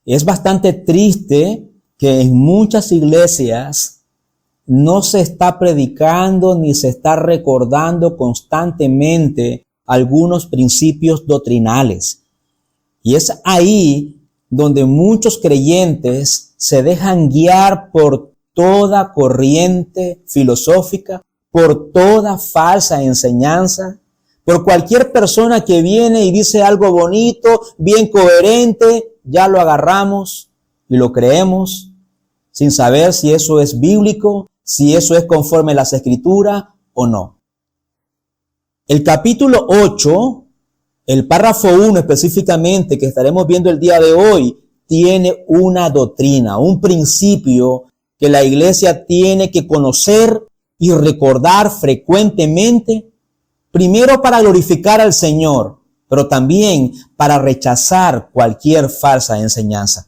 Es bastante triste que en muchas iglesias no se está predicando ni se está recordando constantemente algunos principios doctrinales. Y es ahí donde muchos creyentes se dejan guiar por toda corriente filosófica, por toda falsa enseñanza, por cualquier persona que viene y dice algo bonito, bien coherente, ya lo agarramos y lo creemos sin saber si eso es bíblico, si eso es conforme a las Escrituras o no. El capítulo 8, el párrafo 1 específicamente que estaremos viendo el día de hoy, tiene una doctrina, un principio que la iglesia tiene que conocer y recordar frecuentemente, primero para glorificar al Señor, pero también para rechazar cualquier falsa enseñanza.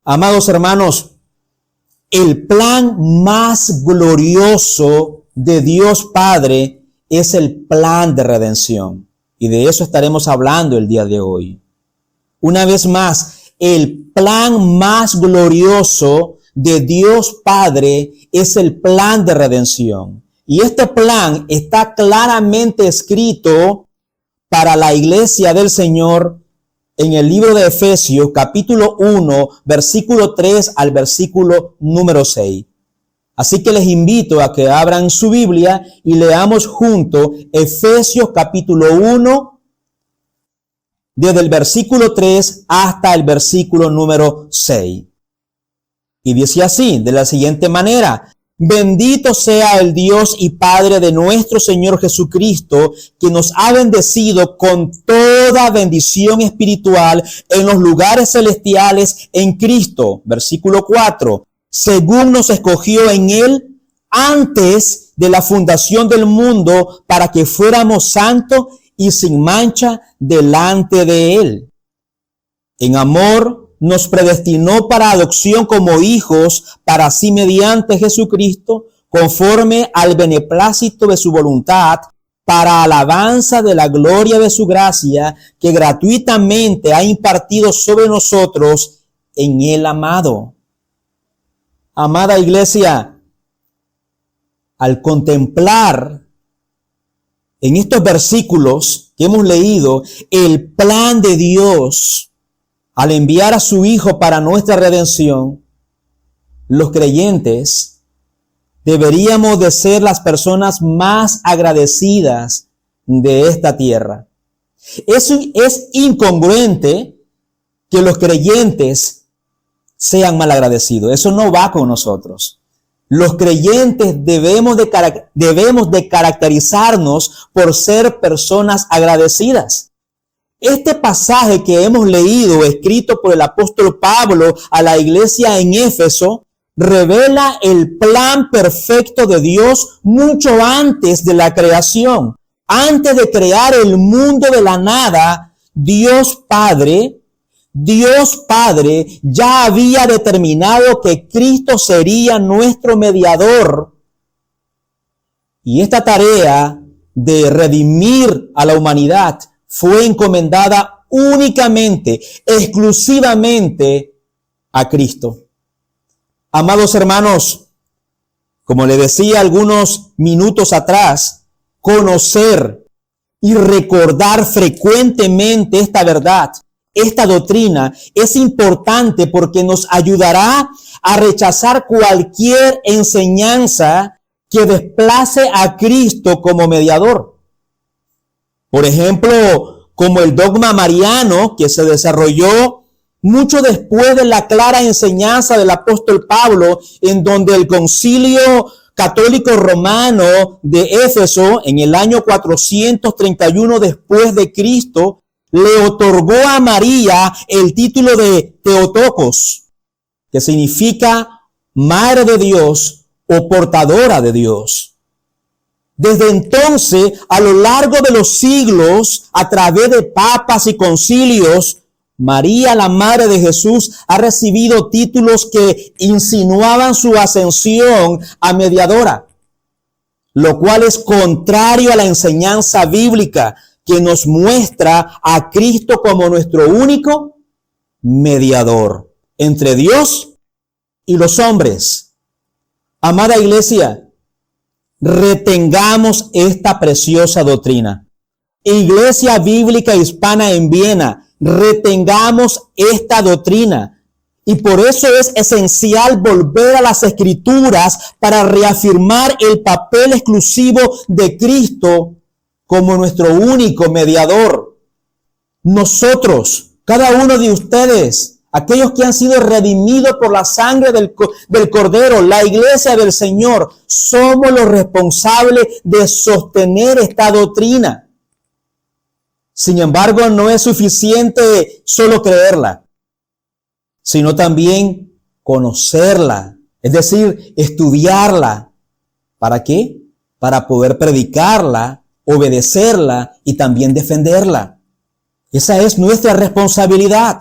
Amados hermanos, el plan más glorioso de Dios Padre es el plan de redención. Y de eso estaremos hablando el día de hoy. Una vez más, el plan más glorioso de Dios Padre es el plan de redención. Y este plan está claramente escrito para la iglesia del Señor en el libro de Efesios, capítulo 1, versículo 3 al versículo número 6. Así que les invito a que abran su Biblia y leamos juntos Efesios capítulo 1, desde el versículo 3 hasta el versículo número 6. Y dice así, de la siguiente manera: bendito sea el Dios y Padre de nuestro Señor Jesucristo, que nos ha bendecido con toda bendición espiritual en los lugares celestiales en Cristo. Versículo 4. Según nos escogió en Él antes de la fundación del mundo, para que fuéramos santos y sin mancha delante de Él. En amor nos predestinó para adopción como hijos para sí mediante Jesucristo, conforme al beneplácito de su voluntad, para alabanza de la gloria de su gracia, que gratuitamente ha impartido sobre nosotros en el amado. Amada iglesia, al contemplar en estos versículos que hemos leído el plan de Dios al enviar a su Hijo para nuestra redención, los creyentes deberíamos de ser las personas más agradecidas de esta tierra. Es incongruente que los creyentes sean malagradecidos. Eso no va con nosotros. Los creyentes debemos de caracterizarnos por ser personas agradecidas. Este pasaje que hemos leído, escrito por el apóstol Pablo a la iglesia en Éfeso, revela el plan perfecto de Dios mucho antes de la creación. Antes de crear el mundo de la nada, Dios Padre ya había determinado que Cristo sería nuestro mediador. Y esta tarea de redimir a la humanidad fue encomendada únicamente, exclusivamente a Cristo. Amados hermanos, como le decía algunos minutos atrás, conocer y recordar frecuentemente esta verdad, esta doctrina, es importante porque nos ayudará a rechazar cualquier enseñanza que desplace a Cristo como mediador. Por ejemplo, como el dogma mariano, que se desarrolló mucho después de la clara enseñanza del apóstol Pablo, en donde el Concilio Católico Romano de Éfeso, en el año 431 después de Cristo, le otorgó a María el título de Theotokos, que significa Madre de Dios o portadora de Dios. Desde entonces, a lo largo de los siglos, a través de papas y concilios, María, la Madre de Jesús, ha recibido títulos que insinuaban su ascensión a mediadora, lo cual es contrario a la enseñanza bíblica que nos muestra a Cristo como nuestro único mediador entre Dios y los hombres. Amada iglesia, retengamos esta preciosa doctrina. Iglesia Bíblica Hispana en Viena, retengamos esta doctrina. Y por eso es esencial volver a las Escrituras para reafirmar el papel exclusivo de Cristo como nuestro único mediador. Nosotros, cada uno de ustedes, aquellos que han sido redimidos por la sangre del Cordero, la iglesia del Señor, somos los responsables de sostener esta doctrina. Sin embargo, no es suficiente solo creerla, sino también conocerla, es decir, estudiarla. ¿Para qué? Para poder predicarla, obedecerla y también defenderla. Esa es nuestra responsabilidad.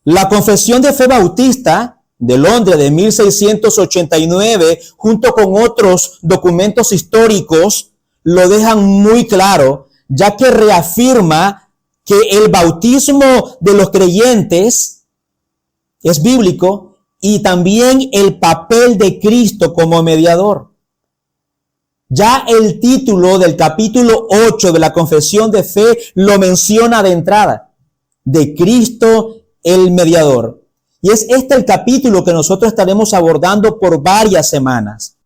La Confesión de Fe Bautista de Londres de 1689, junto con otros documentos históricos, lo dejan muy claro, ya que reafirma que el bautismo de los creyentes es bíblico y también el papel de Cristo como mediador. Ya el título del capítulo 8 de la Confesión de Fe lo menciona de entrada, de Cristo el mediador. Y es este el capítulo que nosotros estaremos abordando por varias semanas.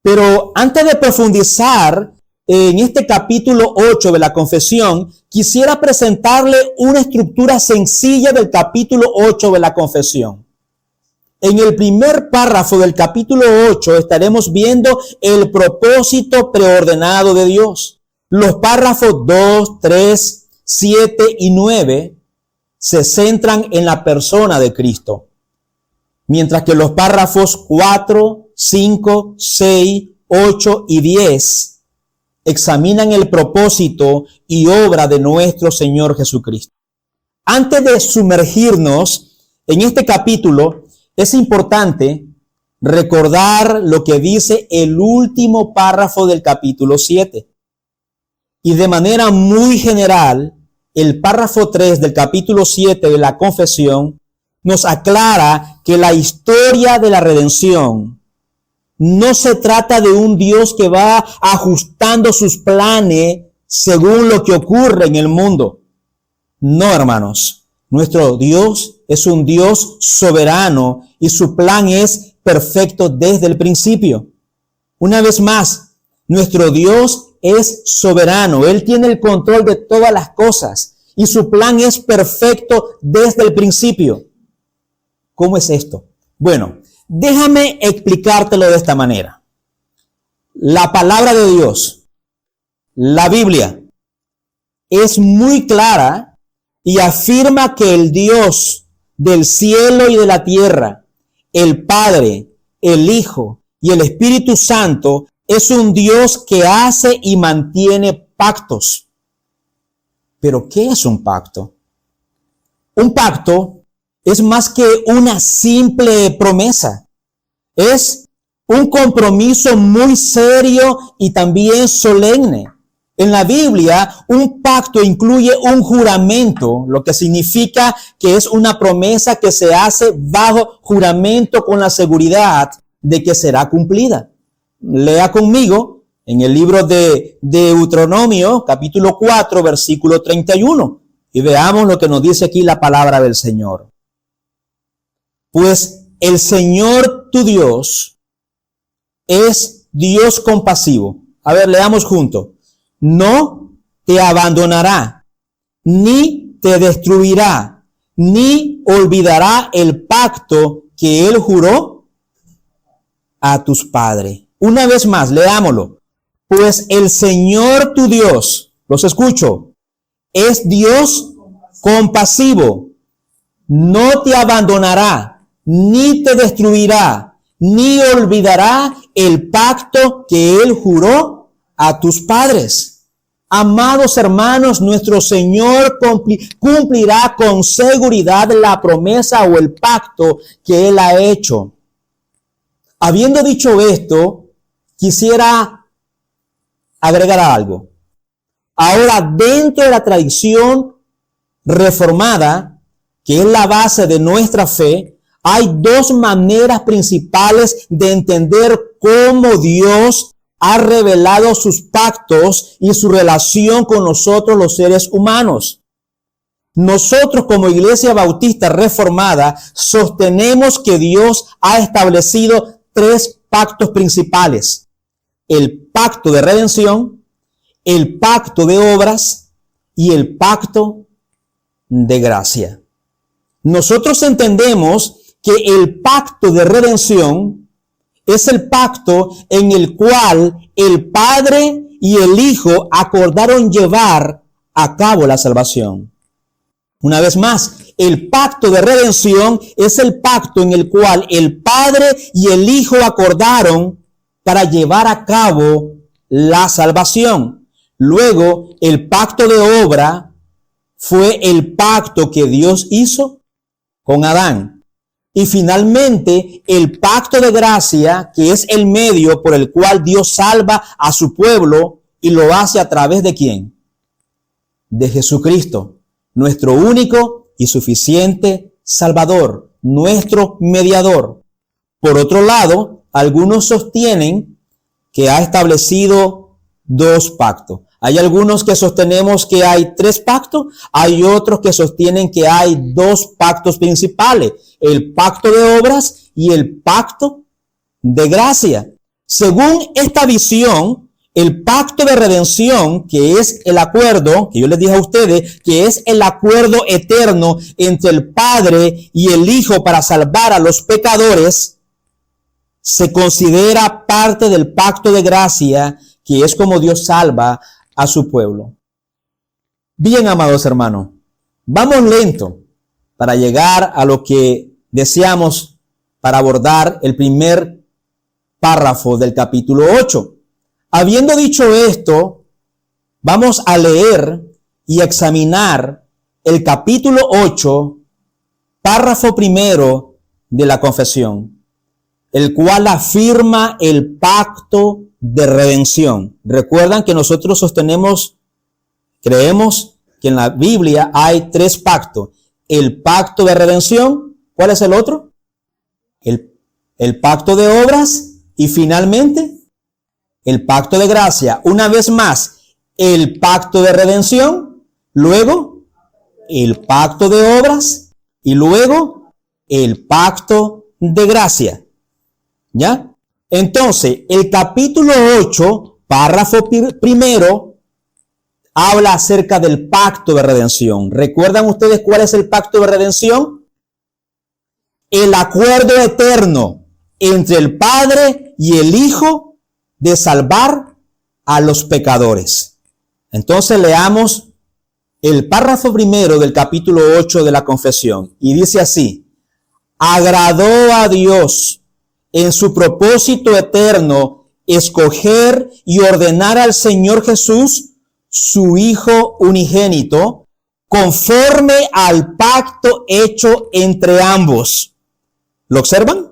Pero antes de profundizar en este capítulo 8 de la Confesión, quisiera presentarle una estructura sencilla del capítulo 8 de la Confesión. En el primer párrafo del capítulo 8 estaremos viendo el propósito preordenado de Dios. Los párrafos 2, 3, 7 y 9 se centran en la persona de Cristo, mientras que los párrafos 4, 5, 6, 8 y 10 examinan el propósito y obra de nuestro Señor Jesucristo. Antes de sumergirnos en este capítulo, es importante recordar lo que dice el último párrafo del capítulo 7. Y de manera muy general, el párrafo 3 del capítulo 7 de la Confesión nos aclara que la historia de la redención no se trata de un Dios que va ajustando sus planes según lo que ocurre en el mundo. No, hermanos. Nuestro Dios es un Dios soberano y su plan es perfecto desde el principio. Una vez más, nuestro Dios es soberano. Él tiene el control de todas las cosas y su plan es perfecto desde el principio. ¿Cómo es esto? Bueno, déjame explicártelo de esta manera. La palabra de Dios, la Biblia, es muy clara y afirma que el Dios del cielo y de la tierra, el Padre, el Hijo y el Espíritu Santo, es un Dios que hace y mantiene pactos. ¿Pero qué es un pacto? Un pacto es más que una simple promesa. Es un compromiso muy serio y también solemne. En la Biblia, un pacto incluye un juramento, lo que significa que es una promesa que se hace bajo juramento con la seguridad de que será cumplida. Lea conmigo en el libro de Deuteronomio, capítulo 4, versículo 31, y veamos lo que nos dice aquí la palabra del Señor. Pues el Señor tu Dios es Dios compasivo. A ver, leamos juntos. No te abandonará, ni te destruirá, ni olvidará el pacto que Él juró a tus padres. Una vez más, leámoslo. Pues el Señor tu Dios, los escucho, es Dios compasivo. No te abandonará, ni te destruirá, ni olvidará el pacto que Él juró a tus padres. Amados hermanos, nuestro Señor cumplirá con seguridad la promesa o el pacto que Él ha hecho. Habiendo dicho esto, quisiera agregar algo. Ahora, dentro de la tradición reformada, que es la base de nuestra fe, hay dos maneras principales de entender cómo Dios ha revelado sus pactos y su relación con nosotros los seres humanos. Nosotros como Iglesia Bautista Reformada sostenemos que Dios ha establecido tres pactos principales: el pacto de redención, el pacto de obras y el pacto de gracia. Nosotros entendemos que el pacto de redención es el pacto en el cual el Padre y el Hijo acordaron llevar a cabo la salvación. Una vez más, el pacto de redención es el pacto en el cual el Padre y el Hijo acordaron para llevar a cabo la salvación. Luego, el pacto de obra fue el pacto que Dios hizo con Adán. Y finalmente, el pacto de gracia, que es el medio por el cual Dios salva a su pueblo, y lo hace a través de ¿quién? De Jesucristo, nuestro único y suficiente Salvador, nuestro mediador. Por otro lado, algunos sostienen que ha establecido dos pactos. Hay algunos que sostenemos que hay tres pactos, hay otros que sostienen que hay dos pactos principales: el pacto de obras y el pacto de gracia. Según esta visión, el pacto de redención, que es el acuerdo, que yo les dije a ustedes, que es el acuerdo eterno entre el Padre y el Hijo para salvar a los pecadores, se considera parte del pacto de gracia, que es como Dios salva a su pueblo. Bien, amados hermanos, vamos lento para llegar a lo que deseamos para abordar el primer párrafo del capítulo 8. Habiendo dicho esto, vamos a leer y examinar el capítulo 8, párrafo primero de la confesión, el cual afirma el pacto de redención. Recuerdan que nosotros creemos que en la Biblia hay tres pactos: el pacto de redención, ¿cuál es el otro? El pacto de obras y finalmente el pacto de gracia. Una vez más, el pacto de redención, luego el pacto de obras y luego el pacto de gracia. ¿Ya? Entonces, el capítulo 8, párrafo primero, habla acerca del pacto de redención. ¿Recuerdan ustedes cuál es el pacto de redención? El acuerdo eterno entre el Padre y el Hijo de salvar a los pecadores. Entonces leamos el párrafo primero del capítulo 8 de la confesión. Y dice así: agradó a Dios en su propósito eterno escoger y ordenar al Señor Jesús, su Hijo unigénito, conforme al pacto hecho entre ambos. ¿Lo observan?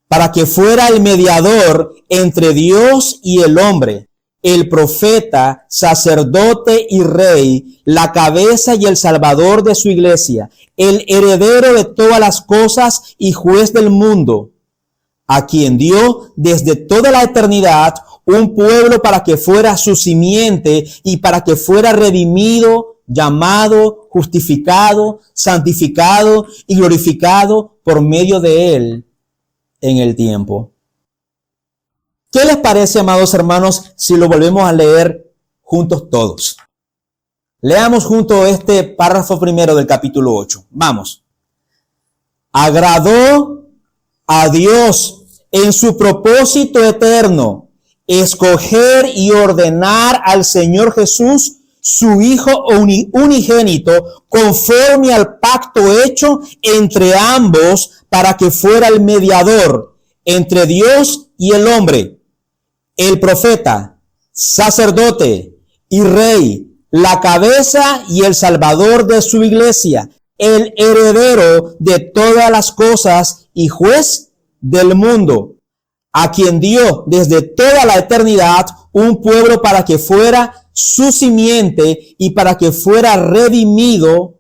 Para que fuera el mediador entre Dios y el hombre, el profeta, sacerdote y rey, la cabeza y el salvador de su iglesia, el heredero de todas las cosas y juez del mundo, a quien dio desde toda la eternidad un pueblo para que fuera su simiente y para que fuera redimido, llamado, justificado, santificado y glorificado por medio de él en el tiempo. ¿Qué les parece, amados hermanos, si lo volvemos a leer juntos todos? Leamos juntos este párrafo primero del capítulo 8. Vamos. Agradó a Dios en su propósito eterno escoger y ordenar al Señor Jesús, su Hijo unigénito, conforme al pacto hecho entre ambos, para que fuera el mediador entre Dios y el hombre, el profeta, sacerdote y rey, la cabeza y el salvador de su iglesia, el heredero de todas las cosas y juez del mundo, a quien dio desde toda la eternidad un pueblo para que fuera su simiente y para que fuera redimido,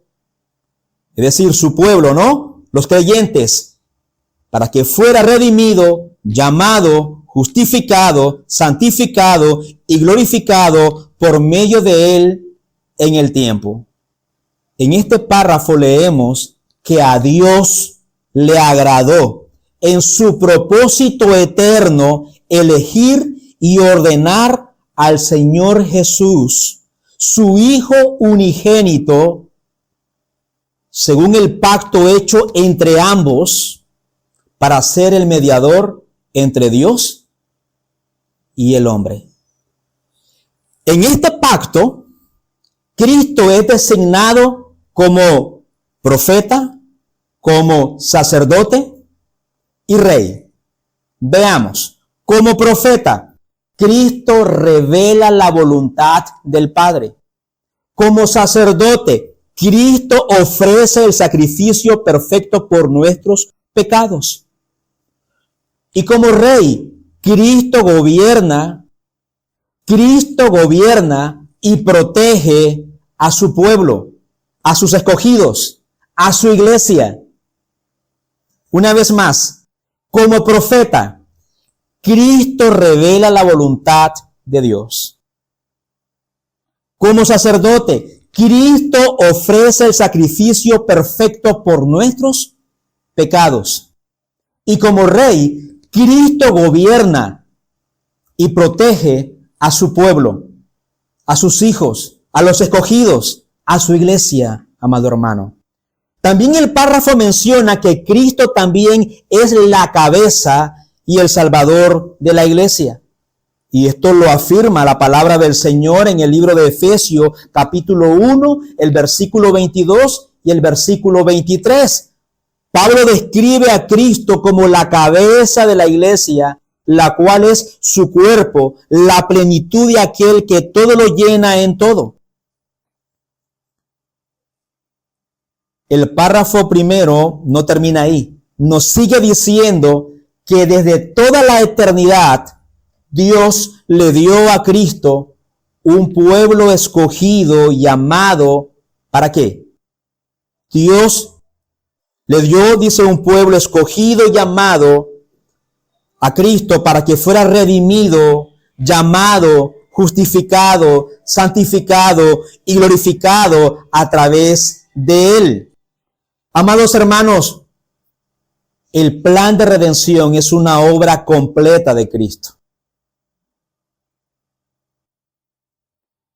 es decir, su pueblo, ¿no? Los creyentes, para que fuera redimido, llamado, justificado, santificado y glorificado por medio de él en el tiempo. En este párrafo leemos que a Dios le agradó en su propósito eterno elegir y ordenar al Señor Jesús, su Hijo unigénito, según el pacto hecho entre ambos, para ser el mediador entre Dios y el hombre. En este pacto, Cristo es designado como profeta, como sacerdote y rey. Veamos, como profeta, Cristo revela la voluntad del Padre. Como sacerdote, Cristo ofrece el sacrificio perfecto por nuestros pecados. Y como rey, Cristo gobierna y protege a su pueblo, a sus escogidos, a su iglesia. Una vez más, como profeta, Cristo revela la voluntad de Dios. Como sacerdote, Cristo ofrece el sacrificio perfecto por nuestros pecados. Y como rey, Cristo gobierna y protege a su pueblo, a sus hijos, a los escogidos, a su iglesia, amado hermano. También el párrafo menciona que Cristo también es la cabeza y el salvador de la iglesia. Y esto lo afirma la palabra del Señor en el libro de Efesios, capítulo 1, el versículo 22 y el versículo 23. Pablo describe a Cristo como la cabeza de la iglesia, la cual es su cuerpo, la plenitud de aquel que todo lo llena en todo. El párrafo primero no termina ahí. Nos sigue diciendo que desde toda la eternidad Dios le dio a Cristo un pueblo escogido y amado. ¿Para qué? Dios le dio, dice, un pueblo escogido y amado a Cristo para que fuera redimido, llamado, justificado, santificado y glorificado a través de él. Amados hermanos, el plan de redención es una obra completa de Cristo.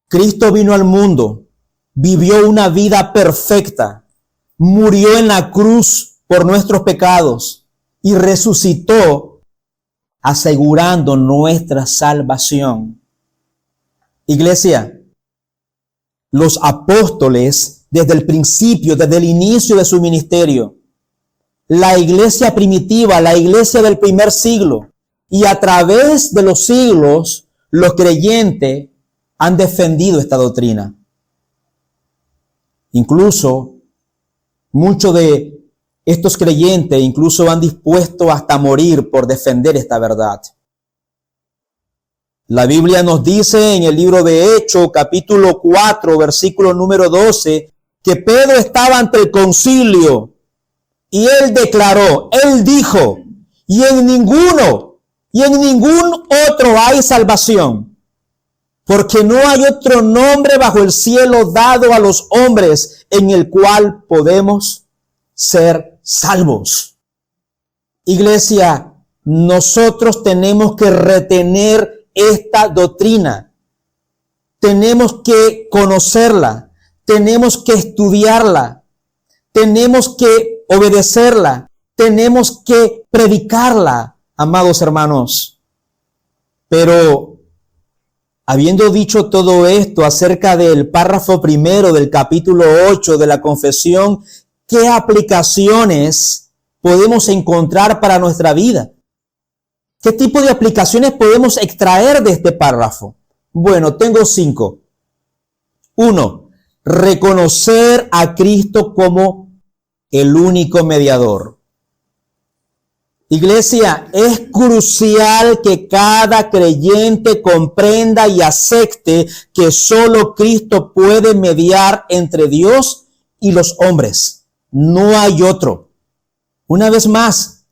Cristo vino al mundo, vivió una vida perfecta, murió en la cruz por nuestros pecados y resucitó asegurando nuestra salvación. Iglesia, los apóstoles desde el principio, desde el inicio de su ministerio, la iglesia primitiva, la iglesia del primer siglo, y a través de los siglos, los creyentes han defendido esta doctrina. Incluso, muchos de estos creyentes incluso han dispuesto hasta morir por defender esta verdad. La Biblia nos dice en el libro de Hechos, capítulo 4, versículo número 12, que Pedro estaba ante el concilio y él declaró, él dijo, y en ningún otro hay salvación, porque no hay otro nombre bajo el cielo dado a los hombres en el cual podemos ser salvos. Iglesia, nosotros tenemos que retener esta doctrina. Tenemos que conocerla. Tenemos que estudiarla. Tenemos que obedecerla. Tenemos que predicarla, amados hermanos. Pero, habiendo dicho todo esto acerca del párrafo primero del capítulo 8 de la confesión, ¿qué aplicaciones podemos encontrar para nuestra vida? ¿Qué tipo de aplicaciones podemos extraer de este párrafo? Bueno, tengo 5. 1. Reconocer a Cristo como el único mediador. Iglesia, es crucial que cada creyente comprenda y acepte que solo Cristo puede mediar entre Dios y los hombres. no hay otro. Una vez más,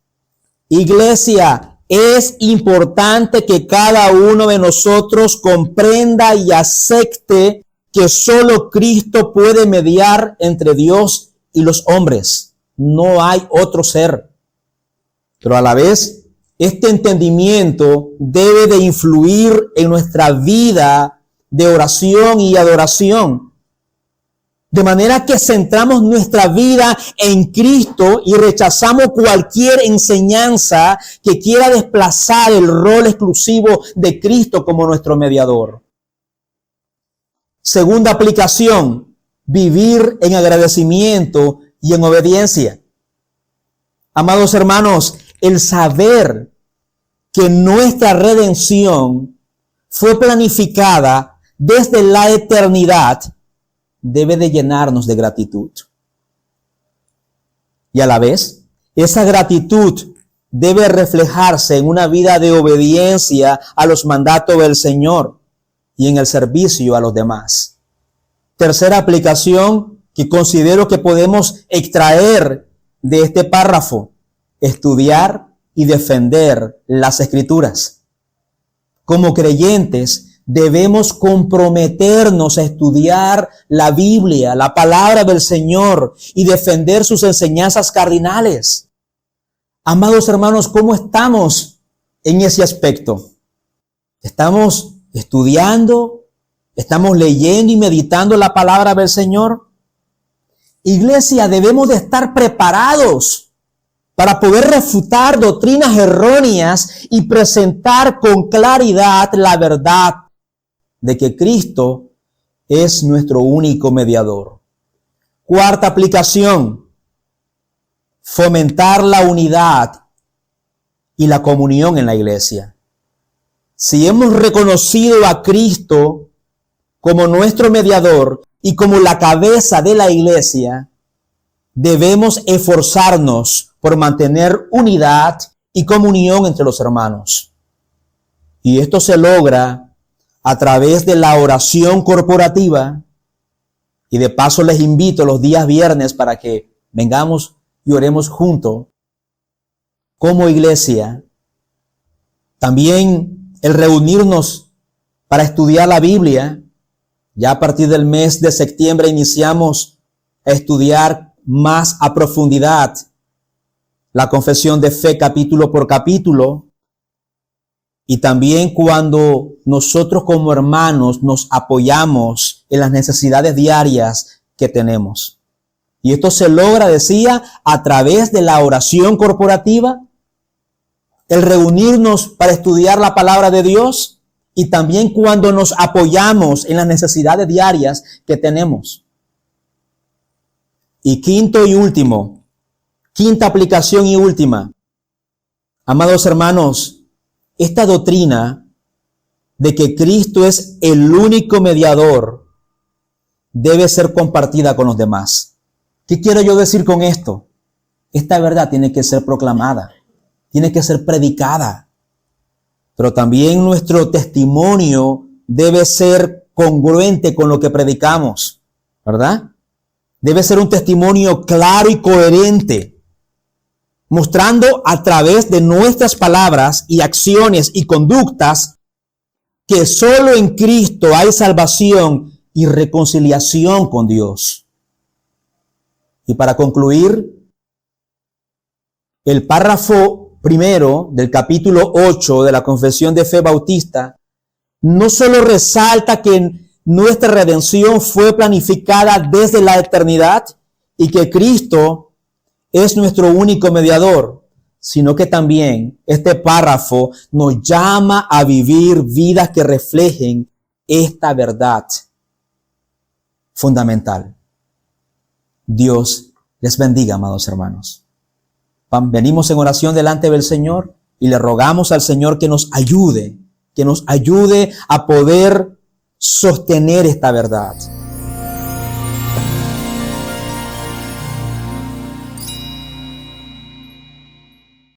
iglesia, es importante que cada uno de nosotros comprenda y acepte que solo Cristo puede mediar entre Dios y los hombres. No hay otro ser. Pero a la vez, este entendimiento debe de influir en nuestra vida de oración y adoración. De manera que centramos nuestra vida en Cristo y rechazamos cualquier enseñanza que quiera desplazar el rol exclusivo de Cristo como nuestro mediador. Segunda aplicación, vivir en agradecimiento y en obediencia. Amados hermanos, el saber que nuestra redención fue planificada desde la eternidad debe de llenarnos de gratitud. Y a la vez, esa gratitud debe reflejarse en una vida de obediencia a los mandatos del Señor y en el servicio a los demás. Tercera aplicación que considero que podemos extraer de este párrafo: estudiar y defender las Escrituras. Como creyentes, debemos comprometernos a estudiar la Biblia, la palabra del Señor, y defender sus enseñanzas cardinales. Amados hermanos, ¿cómo estamos en ese aspecto? ¿Estamos estudiando? ¿Estamos leyendo y meditando la palabra del Señor? Iglesia, debemos de estar preparados para poder refutar doctrinas erróneas y presentar con claridad la verdad de que Cristo es nuestro único mediador. Cuarta aplicación: fomentar la unidad y la comunión en la iglesia. Si hemos reconocido a Cristo como nuestro mediador y como la cabeza de la iglesia, debemos esforzarnos por mantener unidad y comunión entre los hermanos. Y esto se logra a través de la oración corporativa. Y de paso les invito los días viernes para que vengamos y oremos juntos como iglesia. También el reunirnos para estudiar la Biblia. Ya a partir del mes de septiembre iniciamos a estudiar más a profundidad la confesión de fe capítulo por capítulo. Y también cuando nosotros como hermanos nos apoyamos en las necesidades diarias que tenemos. Y esto se logra, decía, a través de la oración corporativa, el reunirnos para estudiar la palabra de Dios, y también cuando nos apoyamos en las necesidades diarias que tenemos. Y quinta aplicación y última. Amados hermanos, esta doctrina de que Cristo es el único mediador debe ser compartida con los demás. ¿Qué quiero yo decir con esto? Esta verdad tiene que ser proclamada, tiene que ser predicada, pero también nuestro testimonio debe ser congruente con lo que predicamos, ¿verdad? Debe ser un testimonio claro y coherente, mostrando a través de nuestras palabras y acciones y conductas que solo en Cristo hay salvación y reconciliación con Dios. Y para concluir, el párrafo primero del capítulo 8 de la Confesión de Fe Bautista no solo resalta que nuestra redención fue planificada desde la eternidad y que Cristo es nuestro único mediador, sino que también este párrafo nos llama a vivir vidas que reflejen esta verdad fundamental. Dios les bendiga, amados hermanos. Venimos en oración delante del Señor y le rogamos al Señor que nos ayude a poder sostener esta verdad.